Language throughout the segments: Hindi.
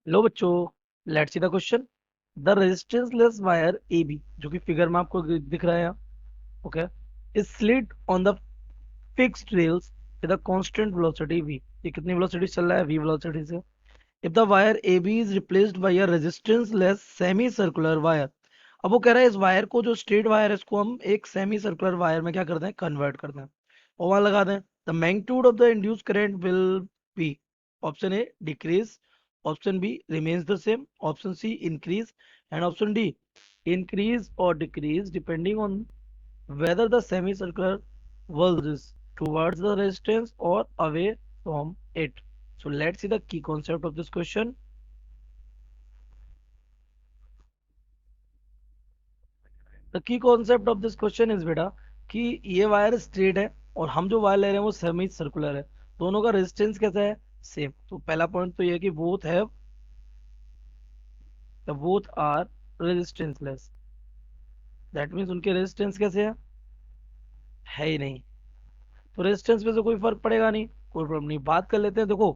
लो बच्चों, let's see the question. The resistance less wire A B, जो कि फिगर में आपको दिख रहा है, okay, is slid on the fixed rails with a constant velocity v। ये कितनी वेलोसिटी चल रहा है? v वेलोसिटी से। If the wire A B is replaced by a resistance less semi circular wire. अब वो कह रहा है इस वायर को, जो स्ट्रेट वायर है, इसको हम एक सेमी सर्कुलर वायर में क्या करते हैं? कन्वर्ट करते हैं। और वहां लगा दें। The magnitude of the induce current will be, option A decrease, option B remains the same, option C increase, and option D increase or decrease depending on whether the semicircular whirls is towards the resistance or away from it. So let's see the key concept of this question. The key concept of this question is बेटा कि ये वायर स्ट्रेट है और हम जो वायर ले रहे हैं वो सेमी सर्कुलर है। दोनों का रेजिस्टेंस कैसा है? सेम। तो पहला पॉइंट तो ये है कि बोथ आर रेजिस्टेंसलेस। दैट मीन्स उनके रेजिस्टेंस कैसे है ही नहीं। तो रेजिस्टेंस में से कोई फर्क पड़ेगा नहीं, कोई प्रॉब्लम नहीं। बात कर लेते हैं। देखो,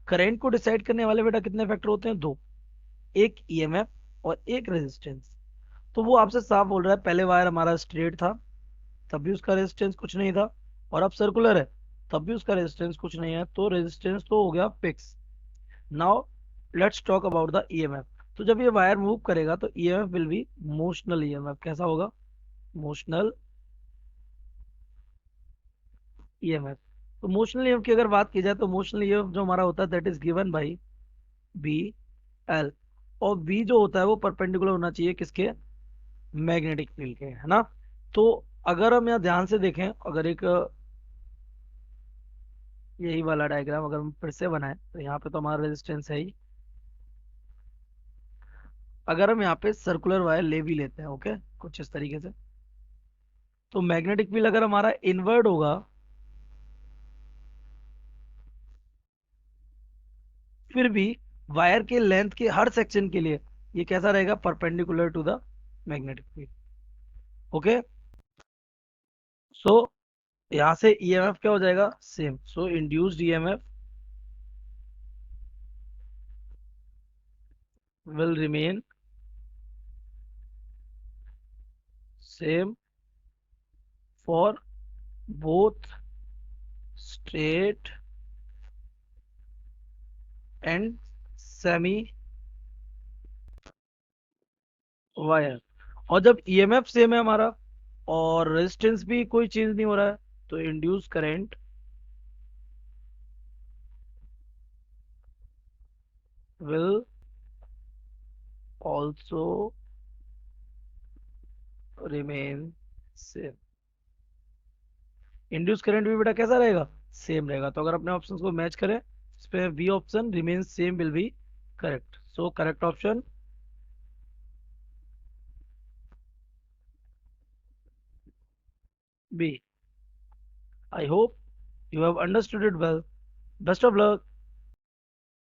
करंट को डिसाइड करने वाले बेटा कितने फैक्टर होते हैं? दो, एक ईएमएफ और एक रेजिस्टेंस। तो वो आपसे साफ बोल रहा है, पहले वायर हमारा स्ट्रेट था तब भी उसका रेजिस्टेंस कुछ नहीं था, और अब सर्कुलर है तब भी उसका रेजिस्टेंस कुछ नहीं है, तो रेजिस्टेंस तो हो गया fix. Now let's talk about the EMF. तो जब ये वायर मूव करेगा तो EMF will be motional EMF. कैसा होगा? Motional EMF. तो मोशनल ईएमएफ की अगर बात की जाए तो मोशनल ईएमएफ जो हमारा होता है that is given by B L. और बी जो होता है वो परपेंडिकुलर होना चाहिए किसके? मैग्नेटिक फील्ड के, है ना। तो अगर हम यहाँ ध्यान से देखें, अगर एक यही वाला डायग्राम अगर हम फिर से बनाएं तो यहाँ पे तो हमारा रेजिस्टेंस है ही। अगर हम यहाँ पे सर्कुलर वायर ले भी लेते हैं, ओके, कुछ इस तरीके से, तो मैग्नेटिक फील्ड अगर हमारा इनवर्ड होगा, फिर भी वायर के लेंथ के हर सेक्शन के लिए ये कैसा रहेगा? Perpendicular to the magnetic field. Okay, so यहाँ से ईएमएफ क्या हो जाएगा? Same. So induced EMF will remain same for both straight and semi wire. और जब ईएमएफ सेम है हमारा और रेजिस्टेंस भी कोई चेंज नहीं हो रहा है, तो induce current will also remain same. Induce current भी बेटा कैसा रहेगा? सेम रहेगा। तो अगर अपने ऑप्शन को मैच करें, इस पे B option remain same will be correct. So correct option B. I hope you have understood it well. Best of luck.